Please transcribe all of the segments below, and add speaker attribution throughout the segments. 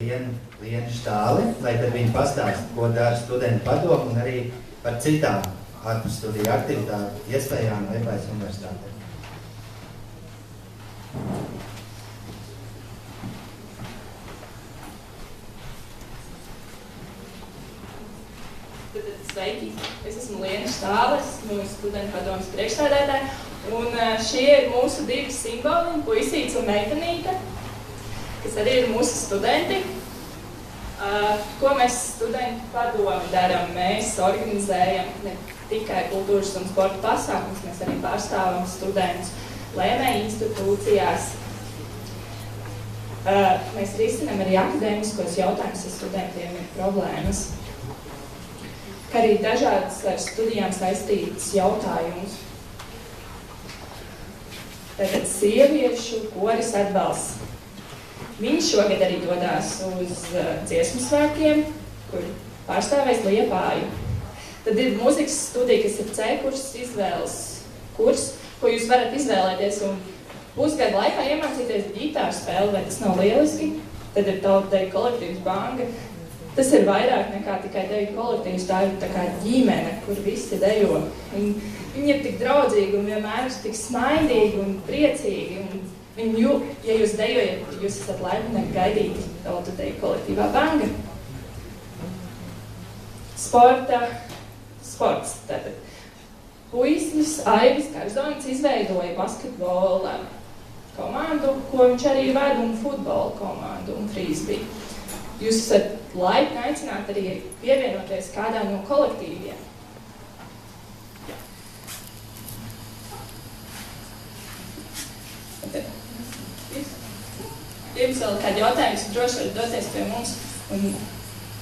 Speaker 1: Lienu Štāli, lai tad viņi pastāst, ko dara studentu padomu un arī par citām ārpusstudiju aktivitāšu iespējām Liepājas universitātē.
Speaker 2: Sveiki! Es esmu Liena Štāle, esmu studentu padomas priekšsēdētāja, un šie ir mūsu divi simboli, puisīts un meitenīte, kas arī ir mūsu studenti. Ko mēs studentu padomi darām? Mēs organizējam ne tikai kultūras un sporta pasākumus, mēs arī pārstāvam studentus lēmēju institūcijās. Mēs risinām arī akadēmiskos jautājumus, ja studentiem ir problēmas, kā arī dažādas ar studijām saistītas jautājumus. Tātad sieviešu koris atbalsts. Viņi šogad arī dodās uz dziesmu svētkiem, kur pārstāvēs Liepāju. Tad ir mūzikas studija, kas ir C-kurs izvēles kurs, ko jūs varat izvēlēties un pusgadu laikā iemācīties ģitāru spēli, vai tas nav lieliski. Tad ir tauta kolektīvs banga. Tas ir vairāk nekā tikai deju kolektīvs, tā ir tā kā ģimene, kur visi dejo. Viņi ir tik draudzīgi un vienmēr ir tik smaidīgi un priecīgi. Un ja jūs dejojat, jūs esat laipni gaidīti tautu deju kolektīvā banga. Sports. Tātad. Puislis Aivis Karzonis izveidoja basketbola komandu, ko viņš arī ved, un futbola komandu un frisbee. Jūs esat laipni aicināti arī pievienoties kādā no kolektīviem. Ja jums vēl kādi jautājums, droši varat doties pie mums, un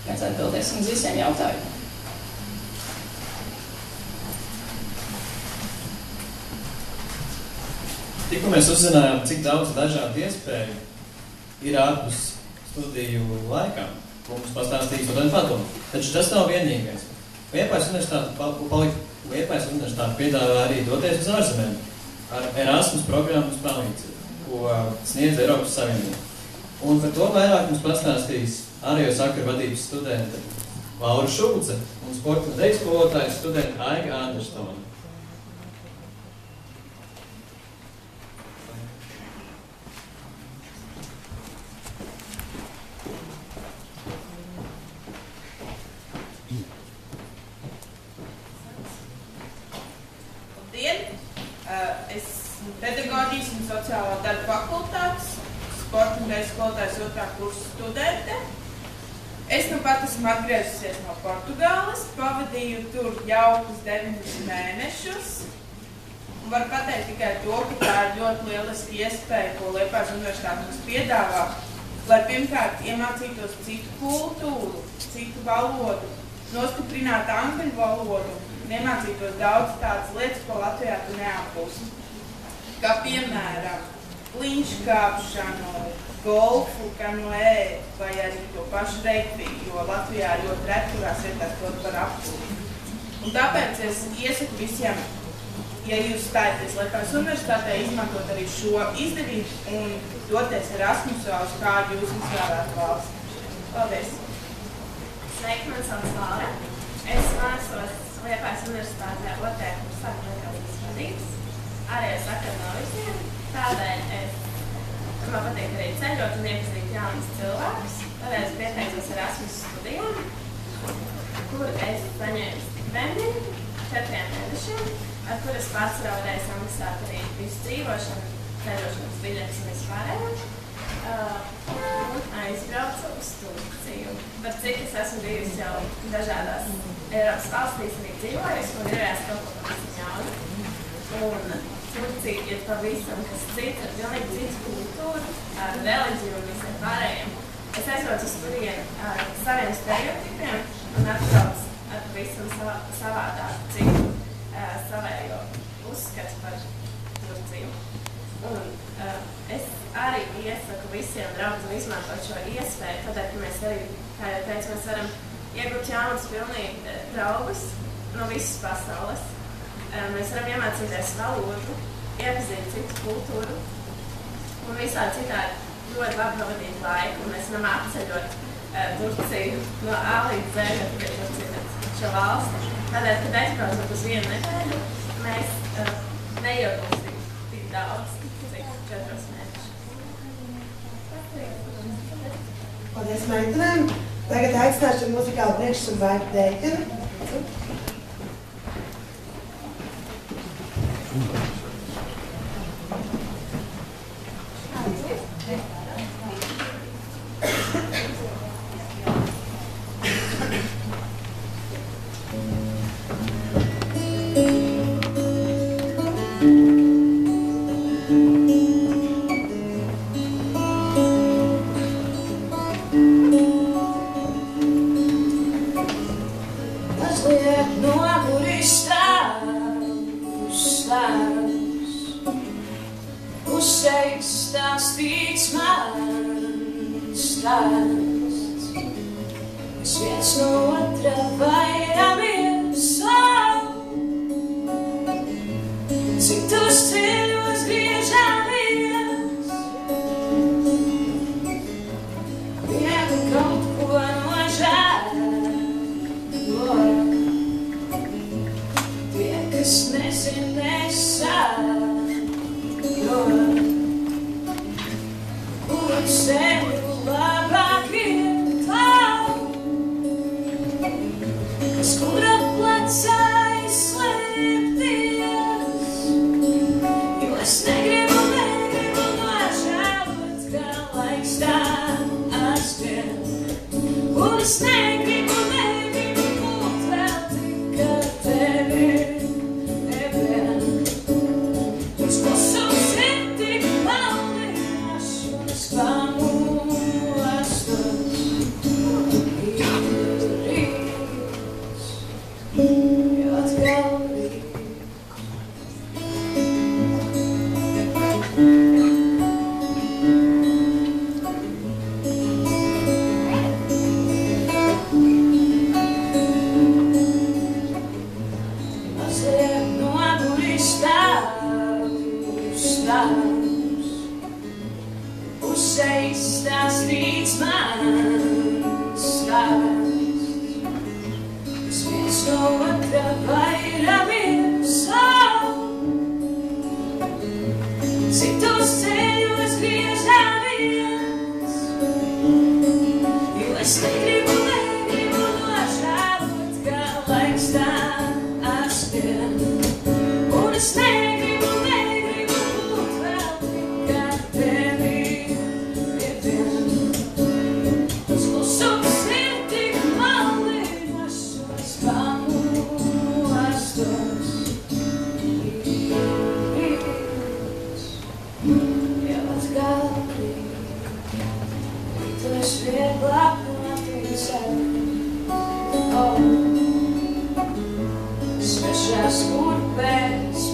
Speaker 2: mēs atbildēsim uz visiem jautājumiem.
Speaker 3: Tikko mēs uzzinājām, cik daudz dažādu iespēju ir ārpus studiju laikā, ko mums pastāstīja studentu padomu. Taču tas nav vienīgais. Liepājas universitāte piedāvā arī doties uz ārzemēm ar Erasmus programmas palīdzību, ko sniedz Eiropas Savienība. Un par to vairāk mums pastāstīs ārējo sakaru vadības studente Laura Šulce un sporta un deju skolotājs studente Aiga Andersona.
Speaker 4: Pedagoģijas un sociālā darba fakultātes, sporta un deju skolotājs 2. kursa studente. Es nu pat esmu atgriezusies no Portugāles, pavadīju tur jaukus 9 mēnešus. Un varu pateikt tikai to, ka tā ir ļoti lieliski iespēja, ko Liepājas universitāte mums piedāvā, lai pirmkārt iemācītos citu kultūru, citu valodu, nostiprinātu angļu valodu un iemācītos daudz tādas lietas, ko Latvijā tu neapgūsi. Kā piemēram, kliņškāpšanu, golfu, kanoē vai arī to pašu regbī, jo Latvijā ļoti returās vietās to var apgūt. Un tāpēc es iesaku visiem, ja jūs stājaties Liepājas universitātē, izmantot arī šo izdevību un doties Erasmusā uz kādu jūs izvēlētu valsti. Paldies!
Speaker 5: Sveiki, man sauc Laura. Es mācos Liepājas universitātē 2. kursā pedagoģijas vadības. Ārējo sakaru no visiem, tādēļ man patīk arī ceļot un iepazīt jaunus cilvēkus. Tādēļ es pieteicos Erasmus studijām, kur es saņēmu stipendiju 4 mēnešiem, ar kur es pārsvarā varēju samaksāt arī visu dzīvošanu, ceļošanas biļetes un vispārējo. Un aizbraucu uz Turciju. Par cik es esmu bijusi jau dažādās Eiropas valstīs arī dzīvojusi, un gribējās kaut ko pavisam jaunu. Un Turcija ir pavisam kas cits, ar pilnīgi citu kultūru, ar reliģiju un visiem pārējiem. Es aizbraucu uz turieni ar saviem stereotipiem un atbraucu ar pavisam savādāku citu savējo uzskatu par Turciju. Un es arī iesaku visiem draugiem izmantot šo iespēju, tādēļ, ka mēs arī, kā jau teicu, mēs varam iegūt jaunus pilnīgi draugus no visas pasaules. Mēs varam iemācīties valodu, iepazīt citu kultūru un visādi citādi ļoti labi pavadīt laiku. Mēs varam apceļot Turciju no A līdz Z, jo Turcija ir šo valsti. Tādēļ, kad aizbraucot uz vienu nedēļu, mēs neieguldīsim tik daudz, cik 4 mēnešus.
Speaker 6: Paldies meitenēm. Tagad aicināšu muzikālu priekšsaku Vaigu Deikinu.
Speaker 7: Svešās kurpēs